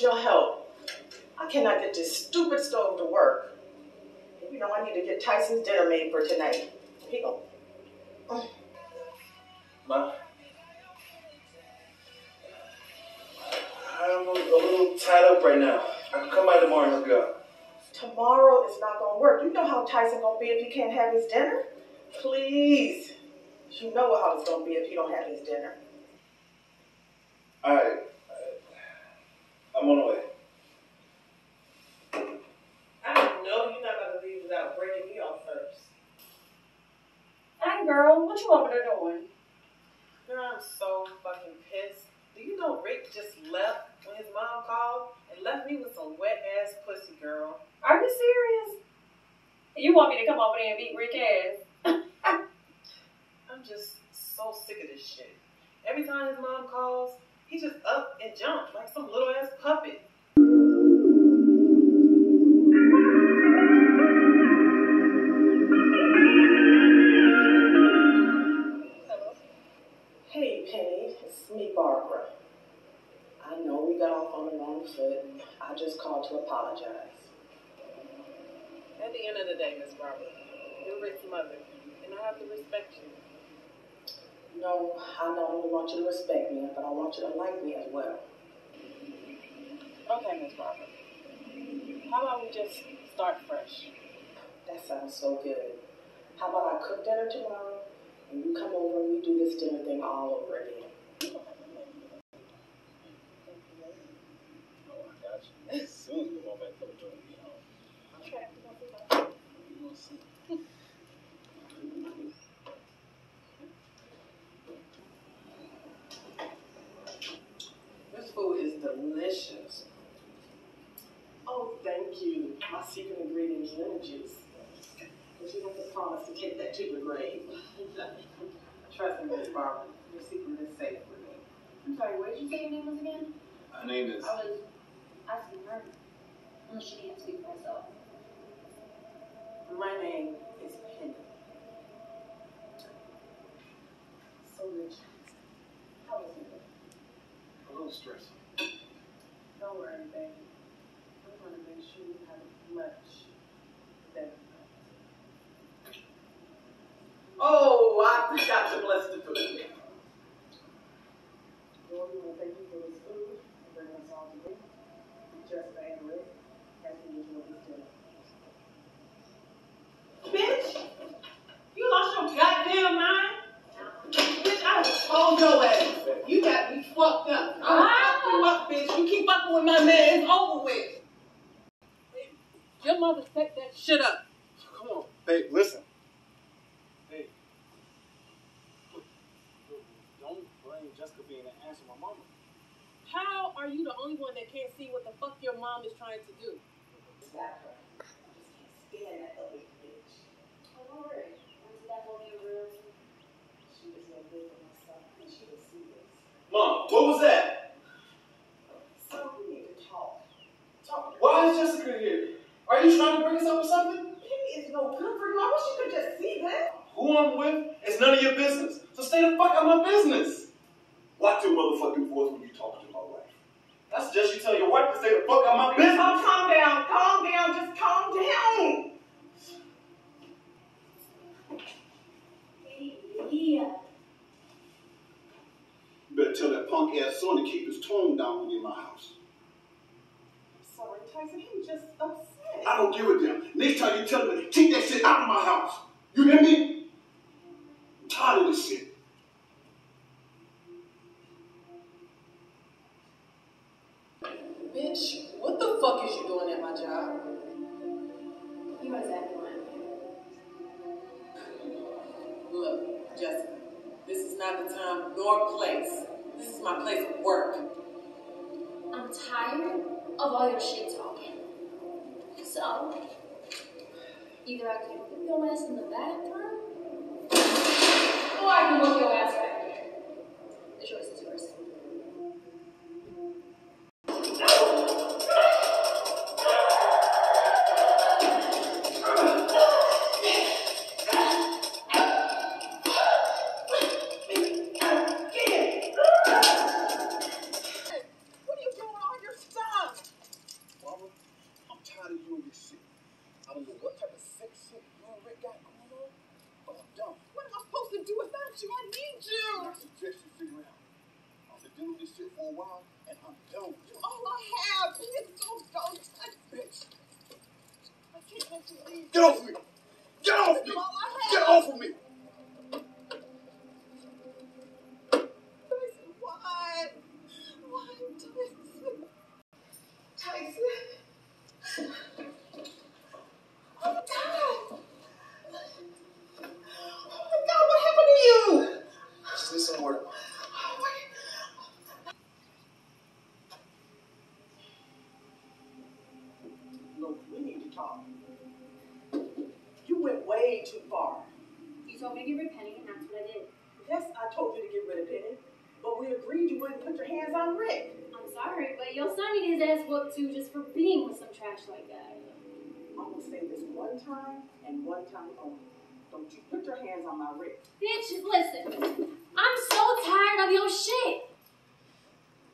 Your help. I cannot get this stupid stove to work. You know, I need to get Tyson's dinner made for tonight. Here you go. Ma, I'm a little tied up right now. I can come by tomorrow and help you out. Tomorrow is not gonna work. You know how Tyson gonna be if he can't have his dinner? Please. You know how it's gonna be if he don't have his dinner. Alright. I'm on the way. I know you're not gonna leave without breaking me off first. Hi, girl. What you over there doing? Girl, I'm so fucking pissed. Do you know Rick just left when his mom called and left me with some wet ass pussy, girl? Are you serious? You want me to come over there and beat Rick ass? I'm just so sick of this shit. Every time his mom calls, he just up and jumps like some little ass puppet. Hey, Penny, it's me, Barbara. I know we got off on the wrong foot, and I just called to apologize. At the end of the day, Miss Barbara, you're Rick's mother, and I have to respect you. No, I not only want you to respect me, but I want you to like me as well. Okay, Miss Barbara. How about we just start fresh? That sounds so good. How about I cook dinner tomorrow, and you come over and we do this dinner thing all over again? As soon as we go back to the joint, you know. Okay. We'll see. This food is delicious. Oh, thank you. My secret ingredient is lemon juice. But you have to promise to take that to the grave. Trust me, Miss Barbara, your secret is safe with me. I'm sorry, what did you say your name was again? My name is... I was asking her. Well, she can't speak for herself. My name is Penny. So rich. How is it? A little stressful. Don't worry, baby. I'm going to make sure you have much better. Oh, I forgot to bless the food. Lord, we want to thank you for this food and bring us all together. Just and Rick, as we enjoy this dinner. Bitch! You lost your goddamn mind? Bitch, I done told your ass. You got me fucked up. I'm fucking up, bitch. You keep fucking with my man, it's over with. Your mother set that shit up. Come on, babe, listen. Hey. Don't blame Jessica being an ass on my mama. How are you the only one that can't see what the fuck your mom is trying to do? Exactly. I just can't stand that ugly bitch. Oh, don't worry. Once that will be real. She was no good for myself, and she would see this. Mom, what was that? So we need to talk. Why is Jessica here? Are you trying to bring us up with something? Penny is no good for you. I wish you could just see that. Who I'm with is none of your business. So stay the fuck out of my business. Watch your motherfucking voice when you talking to my wife. I suggest you tell your wife to stay the fuck out of my business. Oh, calm down. Calm down. Just calm down. Yeah. You better tell that punk ass son to keep his tone down when you're in my house. I'm sorry, Tyson. He was just upset. I don't give a damn. Next time you tell me, keep that shit out of my house. You hear me? I'm tired of this shit. Bitch, what the fuck is you doing at my job? You know exactly what Look, Jessica, this is not the time nor place. This is my place of work. I'm tired of all your shit talking. So, either I can put your ass in the bathroom, or I can whip your ass back here. The choice is yours. What are you doing with all your stuff? for a while, and I'm done with you. All I have. Please don't touch bitch. I can't let you leave. Get off me! Get off me! All I have. Get off of me! Tyson, why? Why, Tyson? Tyson. Oh, my God. Oh, my God, what happened to you? Just need some water. Oh, wait. Look, we need to talk. You went way too far. You told me to get rid of Penny, and that's what I did. Yes, I told you to get rid of Penny, but we agreed you wouldn't put your hands on Rick. I'm sorry, but your son needed his ass whooped too just for being with some trash like that. I'm gonna say this one time and one time only. Don't you put your hands on my Rick. Bitch, listen. I'm so tired of your shit.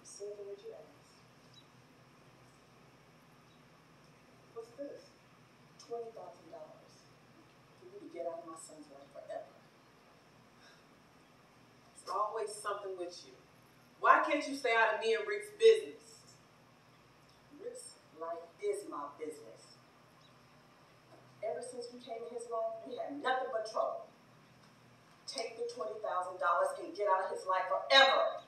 Simple as you ask. What's this? $20,000 for you to get out of my son's life forever. There's always something with you. Why can't you stay out of me and Rick's business? Rick's life is my business. Ever since we came in his life, we had nothing but trouble. Take the $20,000 and get out of his life forever.